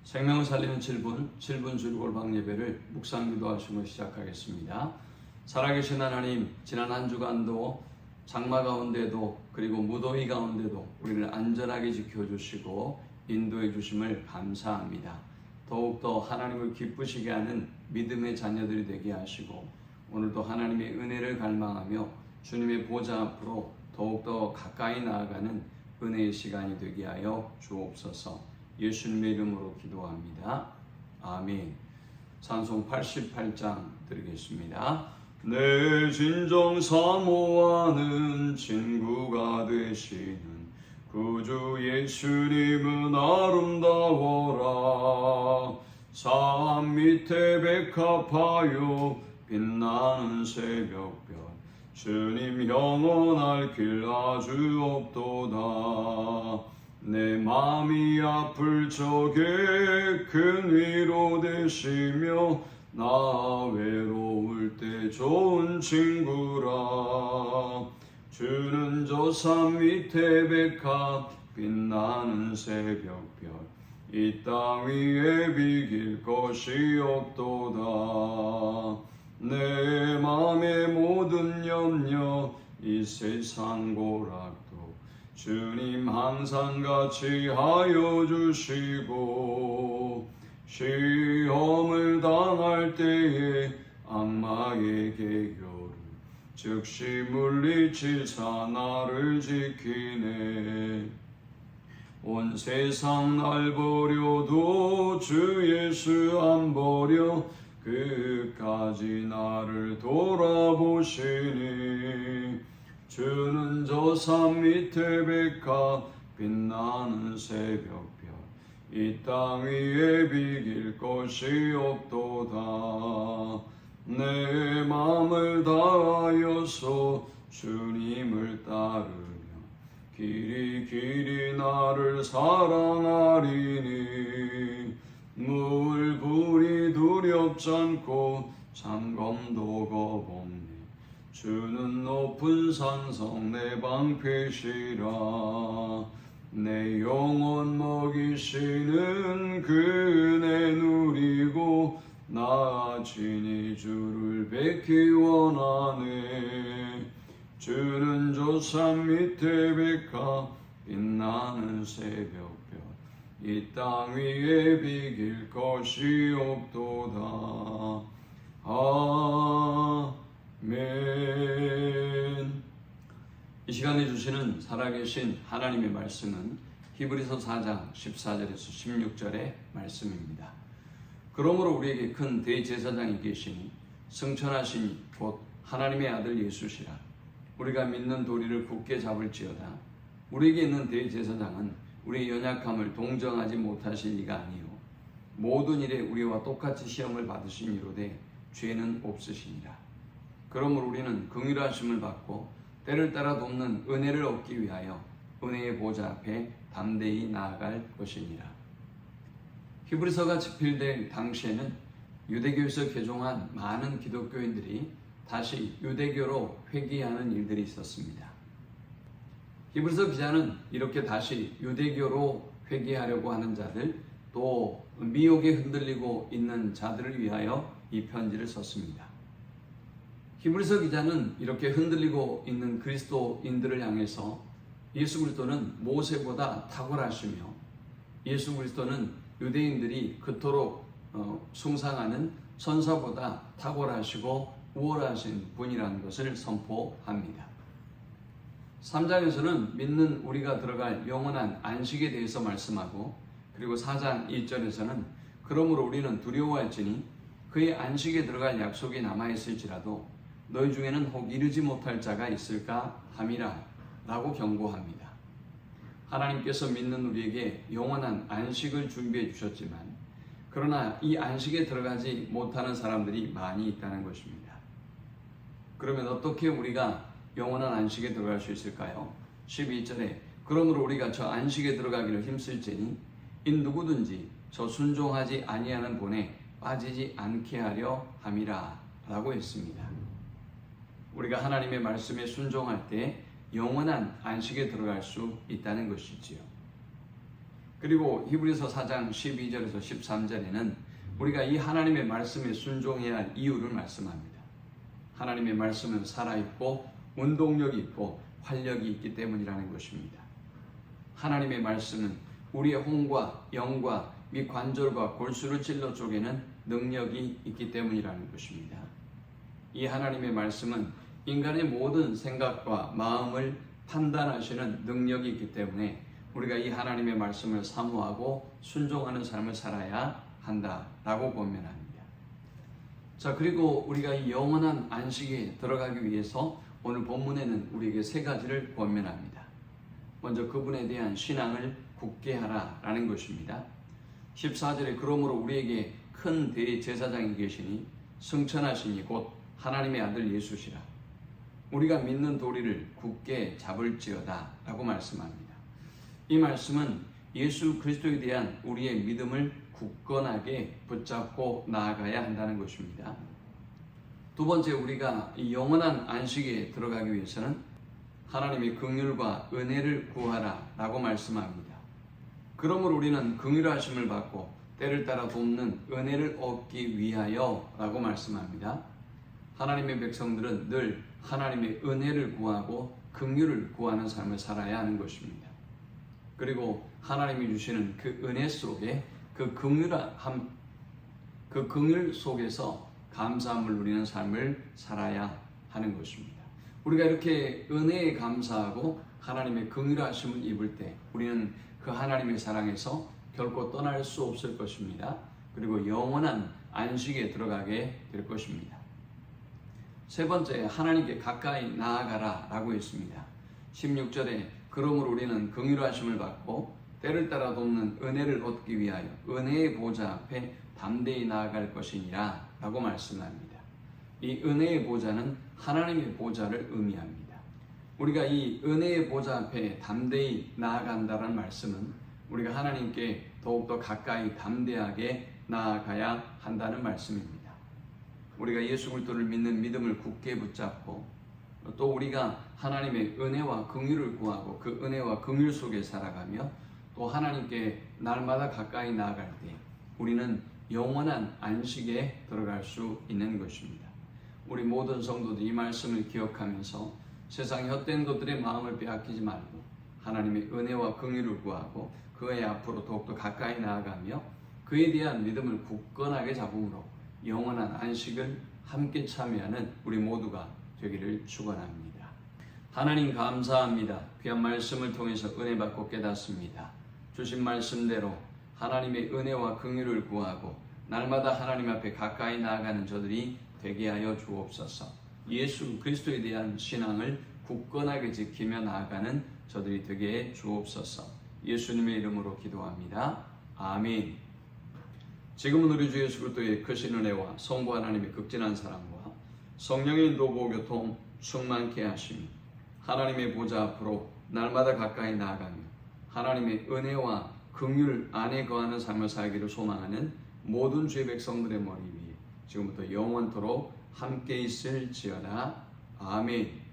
생명을 살리는 7분 주일골방 예배를 묵상기도하시고 시작하겠습니다. 살아계신 하나님, 지난 한 주간도 장마 가운데도 그리고 무더위 가운데도 우리를 안전하게 지켜주시고 인도해 주심을 감사합니다. 더욱더 하나님을 기쁘시게 하는 믿음의 자녀들이 되게 하시고 오늘도 하나님의 은혜를 갈망하며 주님의 보좌 앞으로 더욱더 가까이 나아가는 은혜의 시간이 되게 하여 주옵소서. 예수님의 이름으로 기도합니다. 아멘. 찬송 88장 드리겠습니다. 내 진정 사모하는 친구가 되시는 구주 예수님은 아름다워라. 산 밑에 백합하여 빛나는 새벽별 주님 영원할 길 아주 없도다. 내 맘이 아플 적에 큰 위로 되시며 나 외로울 때 좋은 친구라. 주는 저 산 밑에 백합 빛나는 새벽별 이 땅 위에 비길 것이 없도다. 내 맘의 모든 염려 이 세상 고락도 주님 항상 같이 하여 주시고 시험을 당할 때에 악마의 계교를 즉시 물리치사 나를 지키네. 온 세상 날 버려도 주 예수 안 버려 끝까지 나를 돌아보시니. 주는 저 산 밑에 백합 빛나는 새벽별 이 땅 위에 비길 것이 없도다. 내 마음을 다하여서 주님을 따르며 길이 나를 사랑하리니. 물불이 두렵지 않고 잠검도 겁없네. 주는 높은 산성 내 방패시라. 내 영혼 먹이시는 그네 누리고 나 친히 주를 뵙기 원하네. 주는 저 산 밑에 백합 빛나는 새벽별 이 땅 위에 비길 것이 없도다. 아멘. 이 시간에 주시는 살아계신 하나님의 말씀은 히브리서 4장 14절에서 16절의 말씀입니다. 그러므로 우리에게 큰 대제사장이 계시니 승천하신 곧 하나님의 아들 예수시라. 우리가 믿는 도리를 굳게 잡을지어다. 우리에게 있는 대제사장은 우리의 연약함을 동정하지 못하실 이가 아니요 모든 일에 우리와 똑같이 시험을 받으신 이로되 죄는 없으시니라. 그러므로 우리는 긍휼하심을 받고 때를 따라 돕는 은혜를 얻기 위하여 은혜의 보좌 앞에 담대히 나아갈 것이니라. 히브리서가 집필될 당시에는 유대교에서 개종한 많은 기독교인들이 다시 유대교로 회귀하는 일들이 있었습니다. 히브리서 기자는 이렇게 다시 유대교로 회귀하려고 하는 자들, 또 미혹에 흔들리고 있는 자들을 위하여 이 편지를 썼습니다. 히브리서 기자는 이렇게 흔들리고 있는 그리스도인들을 향해서 예수 그리스도는 모세보다 탁월하시며 예수 그리스도는 유대인들이 그토록 숭상하는 천사보다 탁월하시고 우월하신 분이라는 것을 선포합니다. 3장에서는 믿는 우리가 들어갈 영원한 안식에 대해서 말씀하고, 그리고 4장 1절에서는 그러므로 우리는 두려워할지니 그의 안식에 들어갈 약속이 남아있을지라도 너희 중에는 혹 이르지 못할 자가 있을까 함이라 라고 경고합니다. 하나님께서 믿는 우리에게 영원한 안식을 준비해 주셨지만 그러나 이 안식에 들어가지 못하는 사람들이 많이 있다는 것입니다. 그러면 어떻게 우리가 영원한 안식에 들어갈 수 있을까요? 12절에 그러므로 우리가 저 안식에 들어가기를 힘쓸지니 이 누구든지 저 순종하지 아니하는 본에 빠지지 않게 하려 함이라 라고 했습니다. 우리가 하나님의 말씀에 순종할 때 영원한 안식에 들어갈 수 있다는 것이지요. 그리고 히브리서 4장 12절에서 13절에는 우리가 이 하나님의 말씀에 순종해야 할 이유를 말씀합니다. 하나님의 말씀은 살아있고 운동력이 있고 활력이 있기 때문이라는 것입니다. 하나님의 말씀은 우리의 혼과 영과 및 관절과 골수를 찔러 쪼개는 능력이 있기 때문이라는 것입니다. 이 하나님의 말씀은 인간의 모든 생각과 마음을 판단하시는 능력이 있기 때문에 우리가 이 하나님의 말씀을 사모하고 순종하는 삶을 살아야 한다라고 권면합니다. 자, 그리고 우리가 이 영원한 안식에 들어가기 위해서 오늘 본문에는 우리에게 세 가지를 권면합니다. 먼저 그분에 대한 신앙을 굳게 하라라는 것입니다. 14절에 그러므로 우리에게 큰 대제사장이 계시니 승천하시니 곧 하나님의 아들 예수시라. 우리가 믿는 도리를 굳게 잡을지어다 라고 말씀합니다. 이 말씀은 예수 그리스도에 대한 우리의 믿음을 굳건하게 붙잡고 나아가야 한다는 것입니다. 두 번째, 우리가 이 영원한 안식에 들어가기 위해서는 하나님의 긍휼과 은혜를 구하라 라고 말씀합니다. 그러므로 우리는 긍휼하심을 받고 때를 따라 돕는 은혜를 얻기 위하여 라고 말씀합니다. 하나님의 백성들은 늘 하나님의 은혜를 구하고 긍휼을 구하는 삶을 살아야 하는 것입니다. 그리고 하나님이 주시는 그 은혜 속에 그 긍휼 속에서 감사함을 누리는 삶을 살아야 하는 것입니다. 우리가 이렇게 은혜에 감사하고 하나님의 긍휼하심을 입을 때 우리는 그 하나님의 사랑에서 결코 떠날 수 없을 것입니다. 그리고 영원한 안식에 들어가게 될 것입니다. 세 번째, 하나님께 가까이 나아가라 라고 했습니다. 16절에 그러므로 우리는 긍휼하심을 받고 때를 따라 돕는 은혜를 얻기 위하여 은혜의 보좌 앞에 담대히 나아갈 것이니라 라고 말씀합니다. 이 은혜의 보좌는 하나님의 보좌를 의미합니다. 우리가 이 은혜의 보좌 앞에 담대히 나아간다는 말씀은 우리가 하나님께 더욱더 가까이 담대하게 나아가야 한다는 말씀입니다. 우리가 예수 그리스도를 믿는 믿음을 굳게 붙잡고 또 우리가 하나님의 은혜와 긍휼을 구하고 그 은혜와 긍휼 속에 살아가며 또 하나님께 날마다 가까이 나아갈 때 우리는 영원한 안식에 들어갈 수 있는 것입니다. 우리 모든 성도들이 이 말씀을 기억하면서 세상 헛된 것들의 마음을 빼앗기지 말고 하나님의 은혜와 긍휼을 구하고 그의 앞으로 더욱더 가까이 나아가며 그에 대한 믿음을 굳건하게 잡음으로 영원한 안식을 함께 참여하는 우리 모두가 되기를 축원합니다. 하나님 감사합니다. 귀한 말씀을 통해서 은혜 받고 깨닫습니다. 주신 말씀대로 하나님의 은혜와 긍휼을 구하고 날마다 하나님 앞에 가까이 나아가는 저들이 되게 하여 주옵소서. 예수 그리스도에 대한 신앙을 굳건하게 지키며 나아가는 저들이 되게 해 주옵소서. 예수님의 이름으로 기도합니다. 아멘. 지금은 우리 주 예수 그리스도의 크신 은혜와 성부 하나님의 극진한 사랑과 성령의 인도 보교통 충만케 하심이 하나님의 보좌 앞으로 날마다 가까이 나아가며 하나님의 은혜와 긍휼 안에 거하는 삶을 살기를 소망하는 모든 주의 백성들의 머리 위에 지금부터 영원토록 함께 있을지어다. 아멘.